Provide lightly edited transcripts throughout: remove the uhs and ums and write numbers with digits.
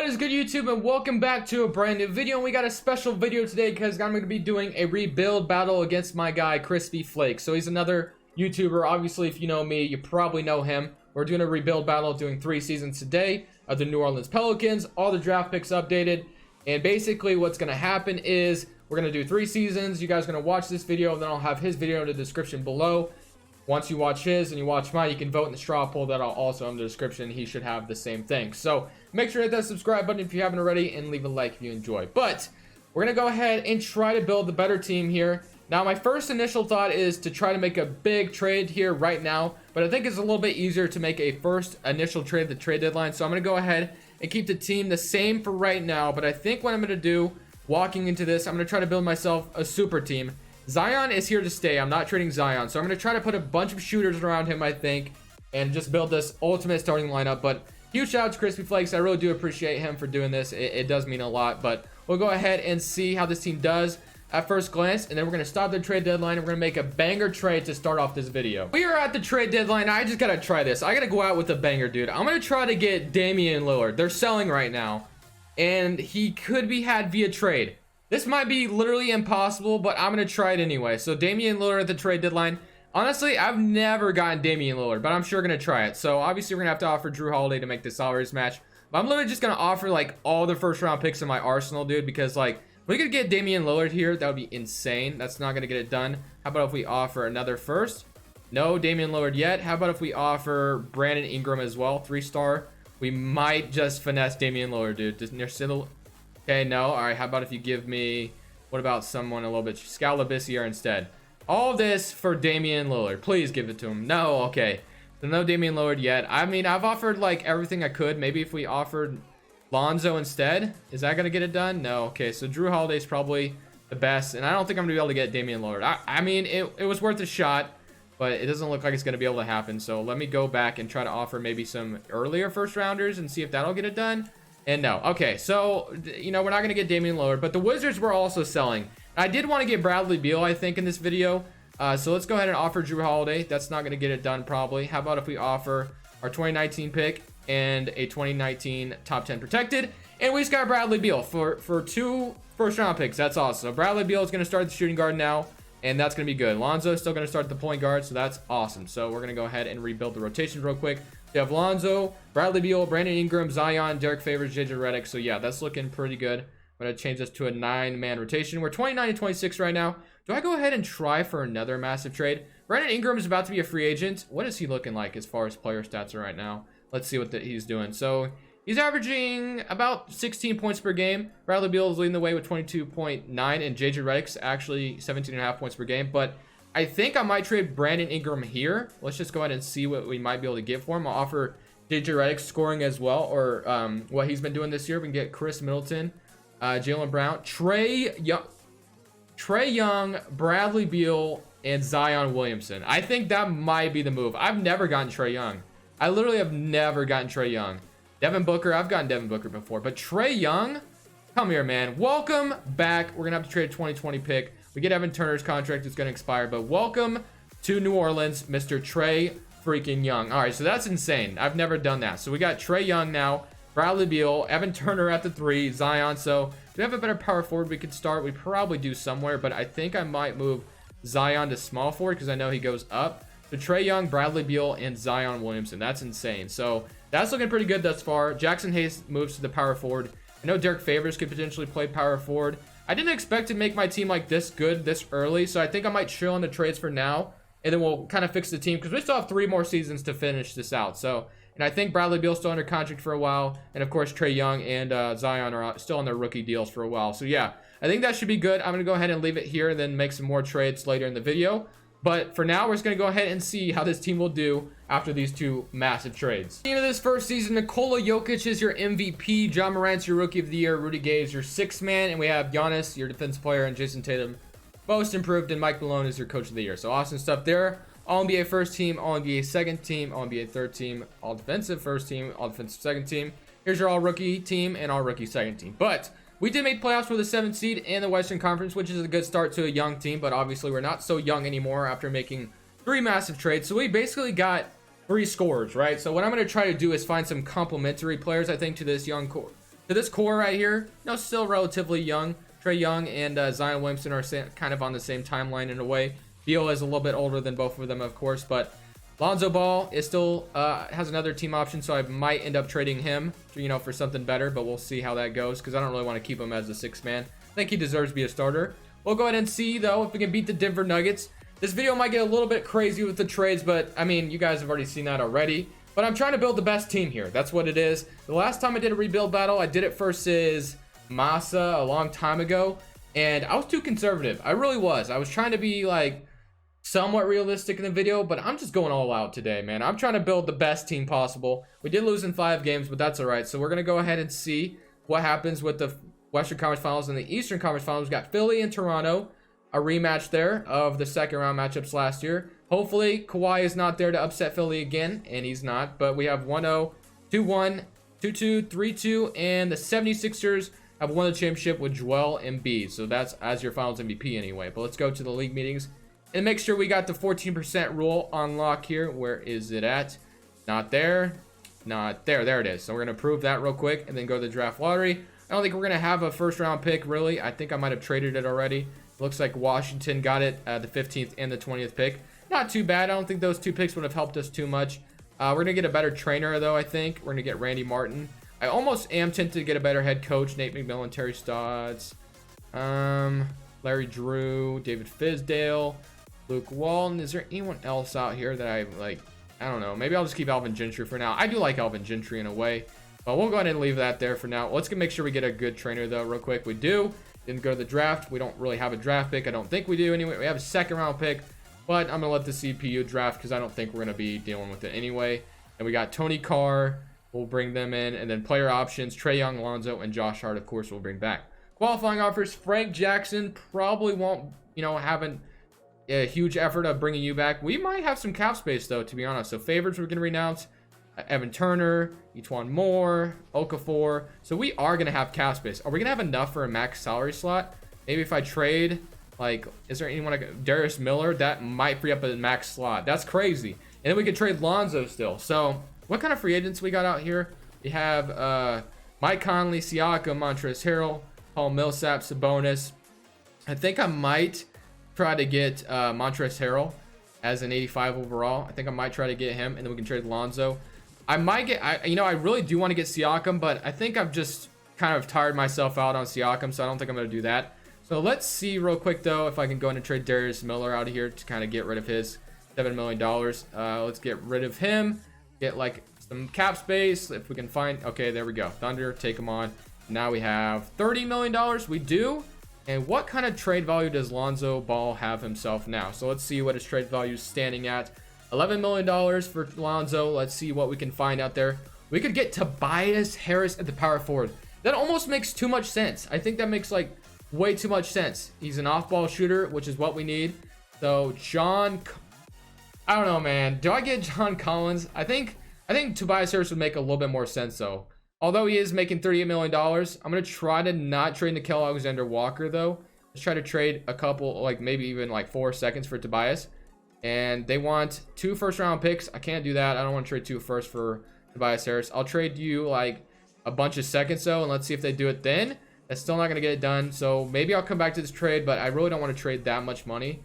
What is good, YouTube, and welcome back to a brand new video. And we got a special video today because I'm going to be doing a rebuild battle against my guy Krispyflakes. So he's another YouTuber. Obviously, if you know me, you probably know him. We're doing a rebuild battle, doing 3 seasons today of the New Orleans Pelicans. All the draft picks updated, and basically what's going to happen is we're going to do 3 seasons. You guys are going to watch this video, and then I'll have his video in the description below. Once you watch his and you watch mine, you can vote in the straw poll that I'll also in the description. He should have the same thing. So make sure to hit that subscribe button if you haven't already, and leave a like if you enjoy. But we're going to go ahead and try to build the better team here. Now, my first initial thought is to try to make a big trade here right now. But I think it's a little bit easier to make a first initial trade at the trade deadline. So I'm going to go ahead and keep the team the same for right now. But I think what I'm going to do, walking into this, I'm going to try to build myself a super team. Zion is here to stay. I'm not trading Zion. So I'm going to try to put a bunch of shooters around him, I think, and just build this ultimate starting lineup. But huge shout out to Krispyflakes. I really do appreciate him for doing this. It does mean a lot. But we'll go ahead and see how this team does at first glance. And then we're going to stop the trade deadline. And we're going to make a banger trade to start off this video. We are at the trade deadline. I just got to try this. I got to go out with a banger, dude. I'm going to try to get Damian Lillard. They're selling right now, and he could be had via trade. This might be literally impossible, but I'm going to try it anyway. So Damian Lillard at the trade deadline. Honestly, I've never gotten Damian Lillard, but I'm sure going to try it. So obviously, we're going to have to offer Drew Holiday to make the salaries match. But I'm literally just going to offer like all the first round picks in my arsenal, dude, because like we could get Damian Lillard here. That would be insane. That's not going to get it done. How about if we offer another first? No Damian Lillard yet. How about if we offer Brandon Ingram as well, 3-star? We might just finesse Damian Lillard, dude. Just near Siddle. Okay, no. All right, how about if you give me, what about someone a little bit, Scalabissier instead? All this for Damian Lillard. Please give it to him. No, okay. So no Damian Lillard yet. I mean, I've offered like everything I could. Maybe if we offered Lonzo instead, is that going to get it done? No. Okay, so Drew Holiday's probably the best, and I don't think I'm going to be able to get Damian Lillard. I mean, it was worth a shot, but it doesn't look like it's going to be able to happen. So let me go back and try to offer maybe some earlier first rounders and see if that'll get it done. And no. Okay, so, you know, we're not going to get Damian Lillard, but the Wizards were also selling. I did want to get Bradley Beal, I think, in this video. So let's go ahead and offer Drew Holiday. That's not going to get it done, probably. How about if we offer our 2019 pick and a 2019 top 10 protected? And we just got Bradley Beal for 2 first-round picks. That's awesome. So Bradley Beal is going to start the shooting guard now, and that's going to be good. Lonzo is still going to start the point guard, so that's awesome. So we're going to go ahead and rebuild the rotations real quick. We have Lonzo, Bradley Beal, Brandon Ingram, Zion, Derek Favors, JJ Redick. So yeah, that's looking pretty good. I'm going to change this to a 9-man rotation. We're 29 and 26 right now. Do I go ahead and try for another massive trade? Brandon Ingram is about to be a free agent. What is he looking like as far as player stats are right now? Let's see what he's doing. So he's averaging about 16 points per game. Bradley Beal is leading the way with 22.9, and JJ Redick's actually 17.5 points per game. But I think I might trade Brandon Ingram here. Let's just go ahead and see what we might be able to get for him. I'll offer JJ Redick scoring as well, or what he's been doing this year. We can get Chris Middleton, Jaylen Brown, Trae Young, Bradley Beal, and Zion Williamson. I think that might be the move. I've never gotten Trae Young. I literally have never gotten Trae Young. Devin Booker, I've gotten Devin Booker before, but Trae Young, come here, man. Welcome back. We're going to have to trade a 2020 pick. We get Evan Turner's contract is going to expire, but welcome to New Orleans, Mr. Trae freaking Young. All right, so that's insane. I've never done that. So we got Trae Young now, Bradley Beal, Evan Turner at the 3, Zion. So do we have a better power forward we could start? We probably do somewhere, but I think I might move Zion to small forward because I know he goes up. So Trae Young, Bradley Beal, and Zion Williamson. That's insane. So that's looking pretty good thus far. Jackson Hayes moves to the power forward. I know Derek Favors could potentially play power forward. I didn't expect to make my team like this good this early, so I think I might chill on the trades for now, and then we'll kind of fix the team because we still have 3 more seasons to finish this out. So, and I think Bradley Beal's still under contract for a while, and of course Trae Young and Zion are still on their rookie deals for a while. So yeah, I think that should be good. I'm going to go ahead and leave it here and then make some more trades later in the video. But for now, we're just going to go ahead and see how this team will do after these 2 massive trades. At the end of this first season, Nikola Jokic is your MVP. John Morant's your Rookie of the Year. Rudy Gay is your 6th man. And we have Giannis, your defensive player, and Jason Tatum, most improved. And Mike Malone is your Coach of the Year. So awesome stuff there. All NBA first team, all NBA second team, all NBA third team, all defensive first team, all defensive second team. Here's your all rookie team and all rookie second team. But we did make playoffs for the 7th seed in the Western Conference, which is a good start to a young team, but obviously we're not so young anymore after making 3 massive trades. So we basically got 3 scorers, right? So what I'm going to try to do is find some complementary players, I think, to this young core So this core right here, still relatively young. Trae Young and Zion Williamson are kind of on the same timeline in a way. Beal is a little bit older than both of them, of course, but Lonzo Ball is still has another team option, so I might end up trading him, for something better, but we'll see how that goes because I don't really want to keep him as a sixth man. I think he deserves to be a starter. We'll go ahead and see, though, if we can beat the Denver Nuggets. This video might get a little bit crazy with the trades, but, I mean, you guys have already seen that already. But I'm trying to build the best team here. That's what it is. The last time I did a rebuild battle, I did it versus Massa a long time ago, and I was too conservative. I really was. I was trying to be, like, somewhat realistic in the video, but I'm just going all out today, man. I'm trying to build the best team possible. We did lose in 5 games, but that's all right. So we're going to go ahead and see what happens with the Western Conference Finals and the Eastern Conference Finals. We got Philly and Toronto, a rematch there of the second round matchups last year. Hopefully, Kawhi is not there to upset Philly again, and he's not. But we have 1-0, 2-1, 2-2, 3-2, and the 76ers have won the championship with Joel Embiid. So that's as your Finals MVP anyway. But let's go to the league meetings and make sure we got the 14% rule on lock here. Where is it at? Not there. Not there. There it is. So we're going to prove that real quick and then go to the draft lottery. I don't think we're going to have a first round pick, really. I think I might have traded it already. Looks like Washington got it at the 15th and the 20th pick. Not too bad. I don't think those 2 picks would have helped us too much. We're going to get a better trainer, though, I think. We're going to get Randy Martin. I almost am tempted to get a better head coach. Nate McMillan, Terry Stotts, Larry Drew, David Fizdale, Luke Walton. Is there anyone else out here that I like? I don't know. Maybe I'll just keep Alvin Gentry for now. I do like Alvin Gentry in a way. But we'll go ahead and leave that there for now. Let's make sure we get a good trainer, though, real quick. We do. Didn't go to the draft. We don't really have a draft pick. I don't think we do anyway. We have a second round pick. But I'm going to let the CPU draft because I don't think we're going to be dealing with it anyway. And we got Tony Carr. We'll bring them in. And then player options, Trae Young, Lonzo, and Josh Hart, of course, we'll bring back. Qualifying offers, Frank Jackson probably won't, have a huge effort of bringing you back. We might have some cap space, though, to be honest. So favorites we're going to renounce. Evan Turner, Etwan Moore, Okafor. So we are going to have cap space. Are we going to have enough for a max salary slot? Maybe if I trade, like, is there anyone like Darius Miller? That might free up a max slot. That's crazy. And then we could trade Lonzo still. So what kind of free agents we got out here? We have Mike Conley, Siakam, Montrezl Harrell, Paul Millsap, Sabonis. I think I might try to get Montrezl Harrell as an 85 overall. I think I might try to get him, and then we can trade Lonzo. I might get, I really do want to get Siakam, but I think I've just kind of tired myself out on Siakam, so I don't think I'm going to do that. So let's see real quick, though, if I can go in and trade Darius Miller out of here to kind of get rid of his $7 million. Let's get rid of him, get like some cap space if we can find. Okay, there we go. Thunder, take him on. Now we have $30 million. We do. And what kind of trade value does Lonzo Ball have himself now? So let's see what his trade value is standing at. $11 million for Lonzo. Let's see what we can find out there. We could get Tobias Harris at the power forward. That almost makes too much sense. I think that makes like way too much sense. He's an off-ball shooter, which is what we need. So I don't know, man. Do I get John Collins? I think Tobias Harris would make a little bit more sense, though. Although he is making $38 million, I'm going to try to not trade Nickeil Alexander-Walker, though. Let's try to trade a couple, like maybe even like 4 seconds for Tobias. And they want 2 first-round picks. I can't do that. I don't want to trade 2 first for Tobias Harris. I'll trade you like a bunch of seconds, though, and let's see if they do it then. That's still not going to get it done. So maybe I'll come back to this trade, but I really don't want to trade that much money.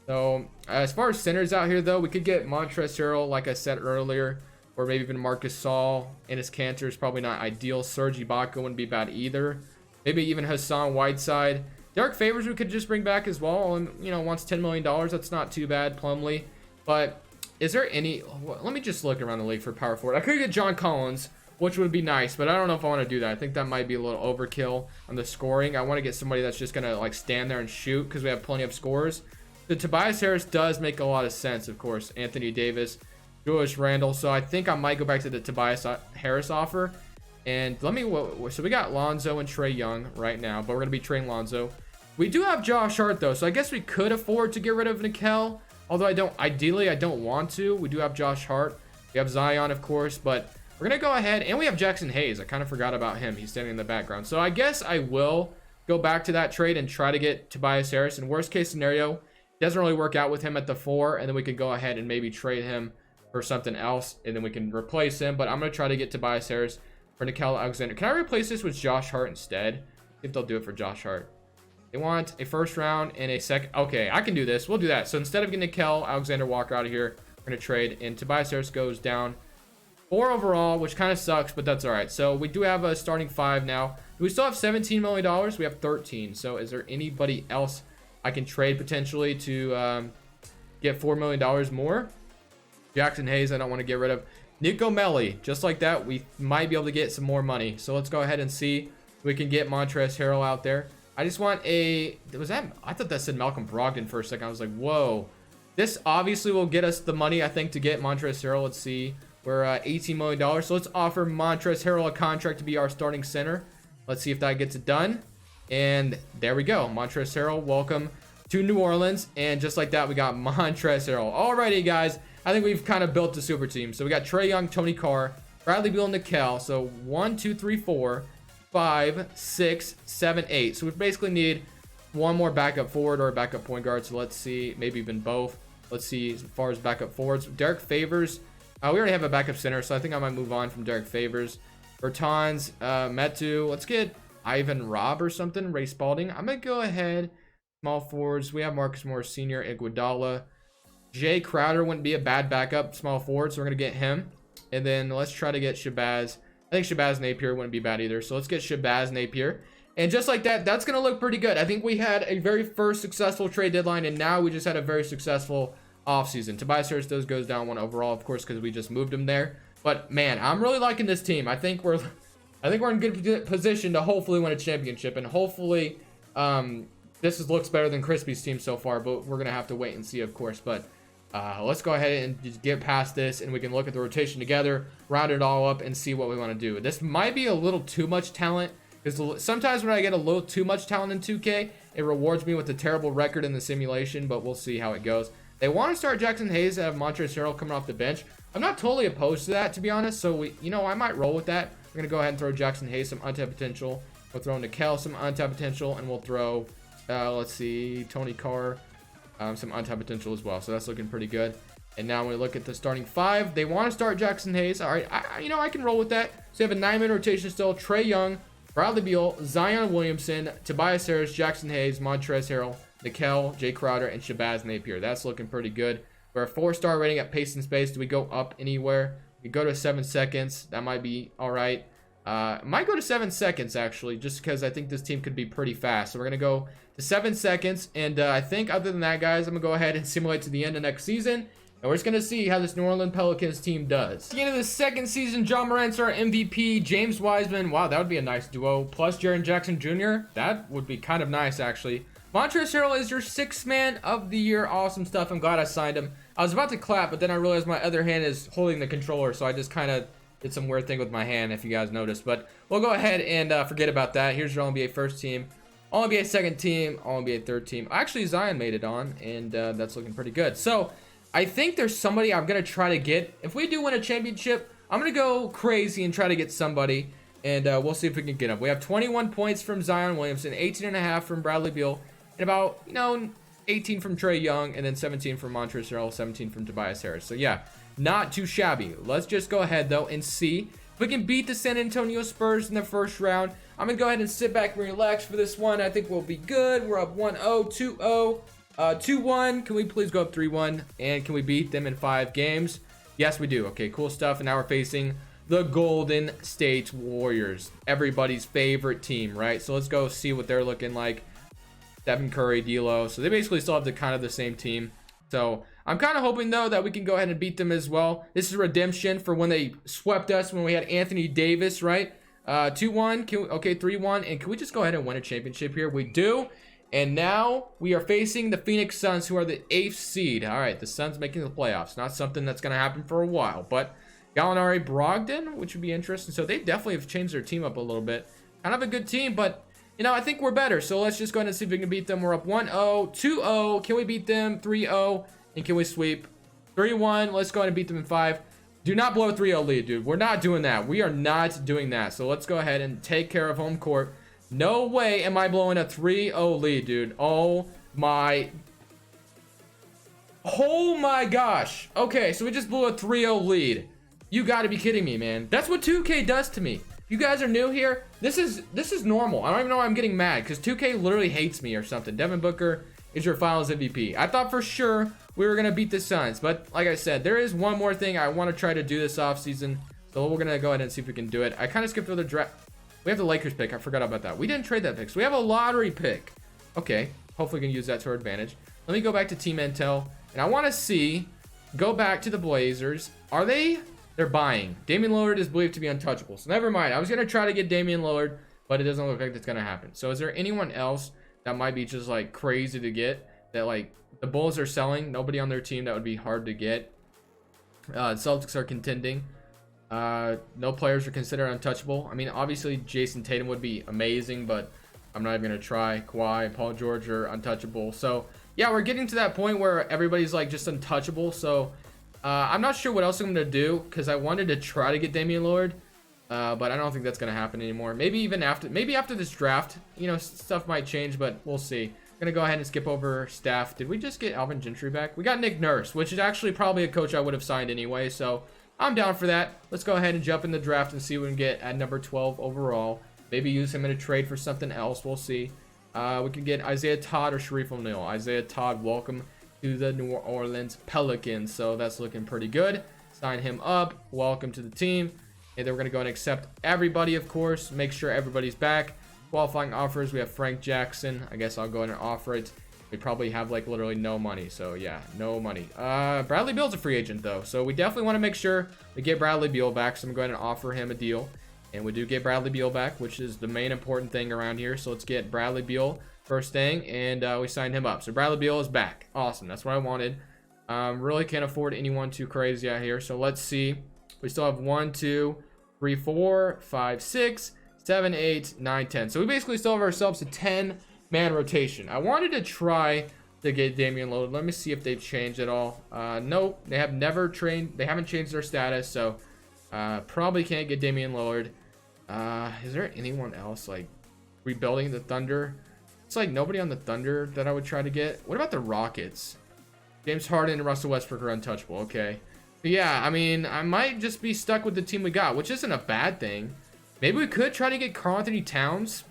So as far as centers out here, though, we could get Montrezl Harrell, like I said earlier, or maybe even Marcus Saul. Enes Kanter is probably not ideal. Serge Ibaka wouldn't be bad either. Maybe even Hassan Whiteside. Derek Favors we could just bring back as well, and wants $10 million. That's not too bad. Plumlee. But is there any? Let me just look around the league for power forward. I could get John Collins, which would be nice, but I don't know if I want to do that. I think that might be a little overkill on the scoring. I want to get somebody that's just gonna like stand there and shoot because we have plenty of scores. The Tobias Harris does make a lot of sense, of course. Anthony Davis, Julius Randle. So I think I might go back to the Tobias Harris offer. And so we got Lonzo and Trae Young right now, but we're going to be trading Lonzo. We do have Josh Hart, though, so I guess we could afford to get rid of Nickeil, although I don't want to. We do have Josh Hart. We have Zion, of course, but we're going to go ahead, and we have Jackson Hayes. I kind of forgot about him. He's standing in the background. So I guess I will go back to that trade and try to get Tobias Harris. In worst case scenario, it doesn't really work out with him at the 4, and then we can go ahead and maybe trade him for something else, and then we can replace him. But I'm going to try to get Tobias Harris for Nickeil Alexander. Can I replace this with Josh Hart instead? See if they'll do it for Josh Hart. They want a first round and a second. Okay, I can do this. We'll do that. So instead of getting Nickeil Alexander Walker out of here, we're going to trade. And Tobias Harris goes down 4 overall, which kind of sucks, but that's all right. So we do have a starting 5 now. Do we still have $17 million? We have 13. So is there anybody else I can trade potentially to get $4 million more? Jackson Hayes, I don't want to get rid of. Nico Melli, just like that, we might be able to get some more money. So let's go ahead and see if we can get Montrezl Harrell out there. I just want a, was that, I thought that said Malcolm Brogdon for a second. I was like, whoa. This obviously will get us the money, I think, to get Montrezl Harrell. Let's see. We're $18 million. So let's offer Montrezl Harrell a contract to be our starting center. Let's see if that gets it done. And there we go. Montrezl Harrell, welcome to New Orleans. And just like that, we got Montrezl Harrell. Alrighty, guys. I think we've kind of built the super team. So we got Trae Young, Tony Carr, Bradley Beal, and Nickeil. So 1, 2, 3, 4, 5, 6, 7, 8. So we basically need one more backup forward or a backup point guard. So let's see, maybe even both. Let's see as far as backup forwards. Derek Favors. We already have a backup center, so I think I might move on from Derek Favors. Bertans, Metu. Let's get Ivan Robb or something. Ray Spalding. I'm going to go ahead. Small forwards. We have Marcus Morris Sr., Iguodala. Jay Crowder wouldn't be a bad backup small forward, so we're going to get him. And then let's try to get Shabazz. I think Shabazz Napier wouldn't be bad either. So let's get Shabazz Napier. And just like that, that's going to look pretty good. I think we had a very first successful trade deadline, and now we just had a very successful offseason. Tobias Harris goes down 1 overall, of course, because we just moved him there. But man, I'm really liking this team. I think we're in good position to hopefully win a championship, and hopefully looks better than Crispy's team so far. But we're gonna have to wait and see, of course. But let's go ahead and just get past this, and we can look at the rotation together, round it all up, and see what we want to do. This might be a little too much talent, because sometimes when I get a little too much talent in 2K, it rewards me with a terrible record in the simulation. But we'll see how it goes. They want to start Jackson Hayes and have Montrezl Harrell coming off the bench. I'm not totally opposed to that, to be honest. So I might roll with that. We're gonna go ahead and throw Jackson Hayes some untapped potential. We'll throw Nickeil some untapped potential, and we'll throw, let's see, Tony Carr some untapped potential as well. So that's looking pretty good. And now when we look at the starting 5, they want to start Jackson Hayes. All right, I can roll with that. So you have a 9-man rotation still. Trae Young, Bradley Beal, Zion Williamson, Tobias Harris, Jackson Hayes, Montrezl Harrell, Nickeil, Jay Crowder, and Shabazz Napier. That's looking pretty good. We're a 4-star rating at pace and space. Do we go up anywhere? We go to 7 seconds. That might be all right. Might go to 7 seconds, actually, just because I think this team could be pretty fast. So we're going to go to 7 seconds. And I think other than that, guys, I'm going to go ahead and simulate to the end of next season. And we're just going to see how this New Orleans Pelicans team does. At the end of the second season, John Morant's our MVP. James Wiseman, wow, that would be a nice duo. Plus Jaren Jackson Jr., that would be kind of nice, actually. Montrezl Harrell is your 6th man of the year. Awesome stuff. I'm glad I signed him. I was about to clap, but then I realized my other hand is holding the controller, so I just kind of did some weird thing with my hand, if you guys noticed. But we'll go ahead and forget about that. Here's your All-NBA first team, All-NBA second team, All-NBA third team. Actually, Zion made it on, and that's looking pretty good. So I think there's somebody I'm going to try to get. If we do win a championship, I'm going to go crazy and try to get somebody, and we'll see if we can get him. We have 21 points from Zion Williamson, 18.5 from Bradley Beal, and about, 18 from Trae Young, and then 17 from Montrezl Harrell, 17 from Tobias Harris. So yeah, not too shabby. Let's just go ahead though and see if we can beat the San Antonio Spurs in the first round. I'm gonna go ahead and sit back and relax for this one. I think we'll be good. We're up 1-0, 2-0, 2-1. Can we please go up 3-1? And can we beat them in 5 games? Yes, we do. Okay, cool stuff. And now we're facing the Golden State Warriors, everybody's favorite team, right? So let's go see what they're looking like. Stephen Curry, D'Lo. So they basically still have kind of the same team. So I'm kind of hoping, though, that we can go ahead and beat them as well. This is redemption for when they swept us when we had Anthony Davis, right? 2-1. Okay, 3-1. And can we just go ahead and win a championship here? We do. And now we are facing the Phoenix Suns, who are the 8th seed. All right, the Suns making the playoffs. Not something that's going to happen for a while. But Gallinari, Brogdon, which would be interesting. So they definitely have changed their team up a little bit. Kind of a good team, but I think we're better. So let's just go ahead and see if we can beat them. We're up 1-0, 2-0. Can we beat them? 3-0. And can we sweep? 3-1. Let's go ahead and beat them in 5. Do not blow a 3-0 lead, dude. We're not doing that. We are not doing that. So let's go ahead and take care of home court. No way am I blowing a 3-0 lead, dude. Oh my gosh. Okay, so we just blew a 3-0 lead. You got to be kidding me, man. That's what 2K does to me. you guys are new here, this is normal. I don't even know why I'm getting mad, because 2K literally hates me or something. Devin Booker is your finals MVP. I thought for sure we were gonna beat the Suns, but like I said, there is one more thing I want to try to do this offseason. So we're gonna go ahead and see if we can do it. I kind of skipped over the draft. We have the Lakers pick. I forgot about that. We didn't trade that pick, so we have a lottery pick. Okay, hopefully we can use that to our advantage. Let me go back to Team Intel, and I want to see. Go back to the Blazers. Are they? They're buying. Damian Lillard is believed to be untouchable. So never mind. I was gonna try to get Damian Lillard, but it doesn't look like it's gonna happen. So is there anyone else that might be just like crazy to get? That like the Bulls are selling. Nobody on their team that would be hard to get. Celtics are contending. No players are considered untouchable. I mean, obviously Jason Tatum would be amazing, but I'm not even gonna try. Kawhi, Paul George are untouchable. So yeah, we're getting to that point where everybody's like just untouchable. So I'm not sure what else I'm gonna do, because I wanted to try to get Damian Lillard, but I don't think that's gonna happen anymore. Maybe after this draft, you know, stuff might change, but we'll see. I'm gonna go ahead and skip over staff. Did we just get Alvin Gentry back? We got Nick Nurse, which is actually probably a coach I would have signed anyway, so I'm down for that. Let's go ahead and jump in the draft and see what we can get at number 12 overall. Maybe use him in a trade for something else. We'll see. We could get Isaiah Todd or Sharif O'Neal. Isaiah Todd, welcome to the New Orleans Pelicans. So that's looking pretty good. Sign him up. Welcome to the team. And then we're going to go and accept everybody, of course. Make sure everybody's back. Qualifying offers. We have Frank Jackson. I guess I'll go ahead and offer it. We probably have like literally no money, so yeah, no money. Bradley Beal's a free agent though, so we definitely want to make sure we get Bradley Beal back. So I'm going to offer him a deal, and we do get Bradley Beal back, which is the main important thing around here. So let's get Bradley Beal first thing, and we signed him up. So Bradley Beal is back. Awesome, that's what I wanted. Really can't afford anyone too crazy out here. So let's see. We still have 1, 2, 3, 4, 5, 6, 7, 8, 9, 10. So we basically still have ourselves a 10-man rotation. I wanted to try to get Damian Lillard. Let me see if they've changed at all. No, they have never trained. They haven't changed their status, so probably can't get Damian Lillard. Is there anyone else like rebuilding the Thunder? It's like nobody on the Thunder that I would try to get. What about the Rockets? James Harden and Russell Westbrook are untouchable. Okay. But yeah, I mean, I might just be stuck with the team we got, which isn't a bad thing. Maybe we could try to get Karl-Anthony Towns.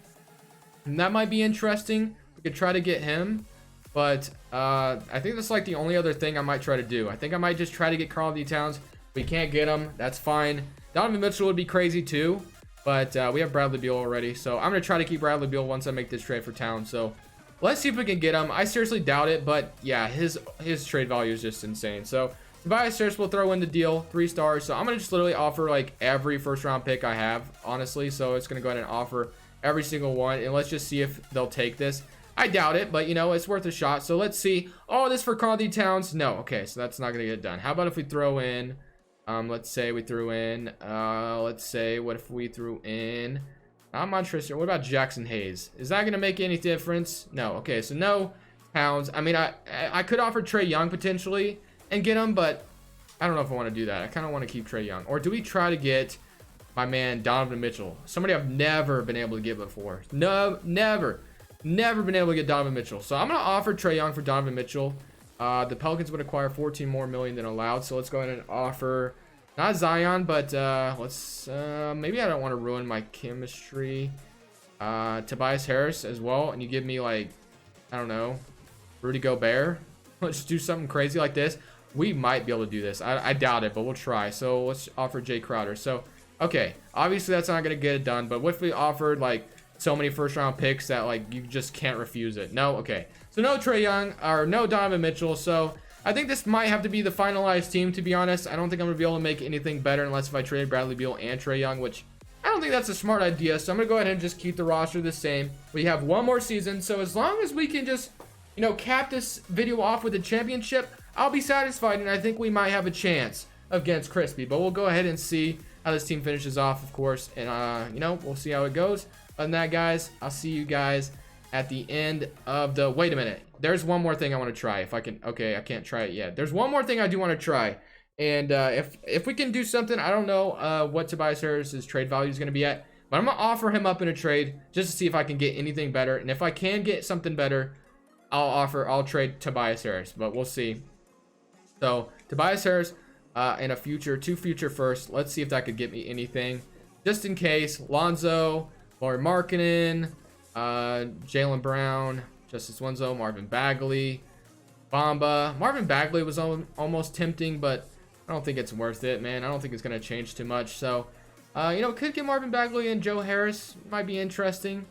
And that might be interesting. We could try to get him. But I think that's like the only other thing I might try to do. I think I might just try to get Karl-Anthony Towns. If we can't get him, that's fine. Donovan Mitchell would be crazy too. But we have Bradley Beal already. So I'm going to try to keep Bradley Beal once I make this trade for Towns. So let's see if we can get him. I seriously doubt it. But yeah, his trade value is just insane. So Tobias Harris will throw in the deal. 3 stars. So I'm going to just literally offer like every first round pick I have, honestly. So it's going to go ahead and offer every single one. And let's just see if they'll take this. I doubt it, but you know, it's worth a shot. So let's see. Oh, this for Karl-Anthony Towns. No. Okay, so that's not going to get done. How about if we throw in, let's say we threw in, let's say, what if we threw in, I'm not interested. What about Jackson Hayes? Is that going to make any difference? No. Okay, so no Towns. I mean, I could offer Trae Young potentially and get him, but I don't know if I want to do that. I kind of want to keep Trae Young. Or do we try to get my man Donovan Mitchell? Somebody I've never been able to get before. No, never been able to get Donovan Mitchell. So I'm going to offer Trae Young for Donovan Mitchell. The Pelicans would acquire 14 more million than allowed. So let's go ahead and offer not Zion, but let's maybe I don't want to ruin my chemistry. Tobias Harris as well. And you give me like, I don't know, Rudy Gobert. Let's do something crazy like this. We might be able to do this. I doubt it, but we'll try. So let's offer Jay Crowder. So, okay. Obviously, that's not going to get it done. But what if we offered like so many first round picks that like you just can't refuse it? No? Okay. So no Trae Young or no Donovan Mitchell. So I think this might have to be the finalized team, to be honest. I don't think I'm going to be able to make anything better unless if I trade Bradley Beal and Trae Young, which I don't think that's a smart idea. So I'm going to go ahead and just keep the roster the same. We have one more season. So as long as we can just, you know, cap this video off with a championship, I'll be satisfied. And I think we might have a chance against Crispy. But we'll go ahead and see how this team finishes off, of course. And, you know, we'll see how it goes. Other than that, guys, I'll see you guys at the end of the... Wait a minute. There's one more thing I want to try. If I can... Okay, I can't try it yet. There's one more thing I do want to try. And if we can do something, I don't know what Tobias Harris's trade value is going to be at. But I'm going to offer him up in a trade just to see if I can get anything better. And if I can get something better, I'll trade Tobias Harris. But we'll see. So, Tobias Harris and two future firsts. Let's see if that could get me anything. just in case. Lonzo, Lauri Markkanen, Jaylen Brown, Justice Winslow, Marvin Bagley, Bamba. Marvin Bagley was almost tempting, but I don't think it's worth it, man. I don't think it's going to change too much. So, you know, could get Marvin Bagley and Joe Harris. Might be interesting.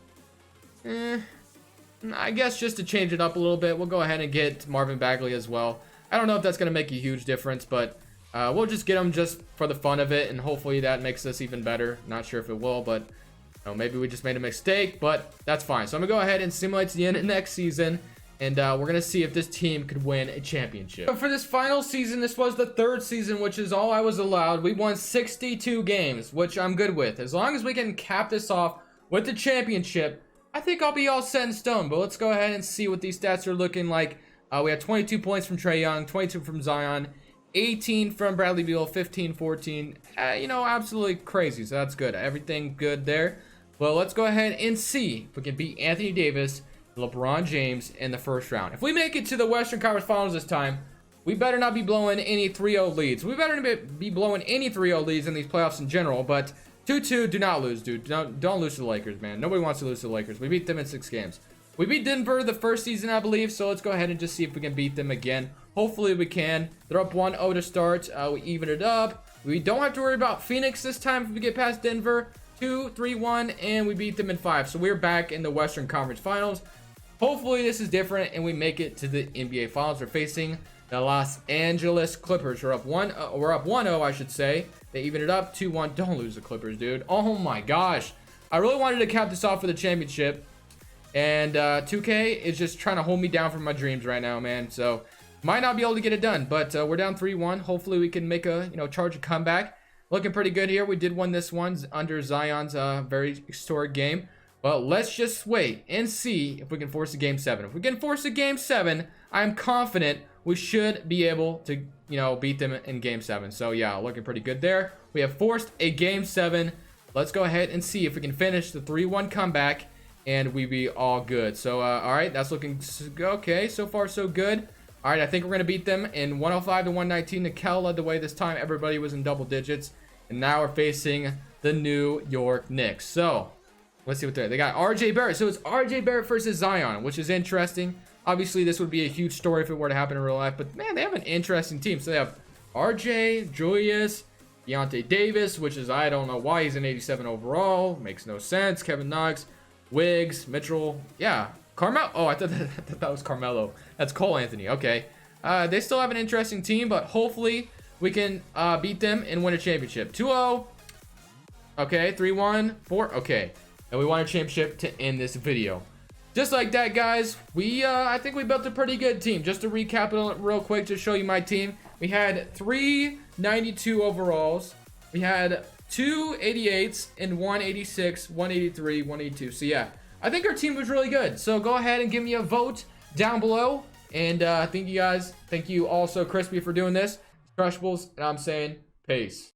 I guess just to change it up a little bit, we'll go ahead and get Marvin Bagley as well. I don't know if that's going to make a huge difference, but we'll just get him just for the fun of it, and hopefully that makes us even better. Not sure if it will, but you know, maybe we just made a mistake, but that's fine. So I'm going to go ahead and simulate to the end of next season, and we're going to see if this team could win a championship. So for this final season, this was the third season, which is all I was allowed. We won 62 games, which I'm good with. As long as we can cap this off with the championship, I think I'll be all set in stone. But let's go ahead and see what these stats are looking like. We have 22 points from Trae Young, 22 from Zion, 18 from Bradley Beal, 15, 14. You know, absolutely crazy. So that's good. Everything good there. Well, let's go ahead and see if we can beat Anthony Davis, LeBron James in the first round. If we make it to the Western Conference Finals this time, we better not be blowing any 3-0 leads. We better not be blowing any 3-0 leads in these playoffs in general, but 2-2, do not lose, dude. Don't lose to the Lakers, man. Nobody wants to lose to the Lakers. We beat them in 6 games. We beat Denver the first season, I believe, so let's go ahead and just see if we can beat them again. Hopefully we can. They're up 1-0 to start. We even it up. We don't have to worry about Phoenix this time if we get past Denver. 2-3-1, and we beat them in 5. So we're back in the Western Conference Finals. Hopefully this is different, and we make it to the NBA Finals. We're facing the Los Angeles Clippers. We're up 1-0, I should say. They even it up 2-1. Don't lose the Clippers, dude. Oh my gosh. I really wanted to cap this off for the championship. And 2K is just trying to hold me down from my dreams right now, man. So might not be able to get it done, but we're down 3-1. Hopefully we can make a, charge a comeback. Looking pretty good here. We did win this one under Zion's very historic game. Well, let's just wait and see if we can force a game 7. If we can force a game 7, I'm confident we should be able to, beat them in game 7. So yeah, looking pretty good there. We have forced a game 7. Let's go ahead and see if we can finish the 3-1 comeback and we be all good. So, all right, that's looking okay. So far, so good. All right, I think we're going to beat them in 105 to 119. Nickel led the way this time. Everybody was in double digits. And now we're facing the New York Knicks. So, let's see what they got. RJ Barrett. So, it's RJ Barrett versus Zion, which is interesting. Obviously, this would be a huge story if it were to happen in real life. But, man, they have an interesting team. So, they have RJ, Julius, Deontay Davis, which is, I don't know why he's an 87 overall. Makes no sense. Kevin Knox, Wiggs, Mitchell. Yeah. Carmelo. Oh, I thought that was Carmelo. That's Cole Anthony. Okay. They still have an interesting team, but hopefully we can beat them and win a championship. 2-0. Okay. 3-1. 4. Okay. And we won a championship to end this video. Just like that, guys, I think we built a pretty good team. Just to recap it real quick to show you my team. We had 392 overalls. We had 2 88s and 186, 183, 182. So yeah, I think our team was really good. So go ahead and give me a vote down below. And thank you guys. Thank you also, Crispy, for doing this. Crushables, and I'm saying peace.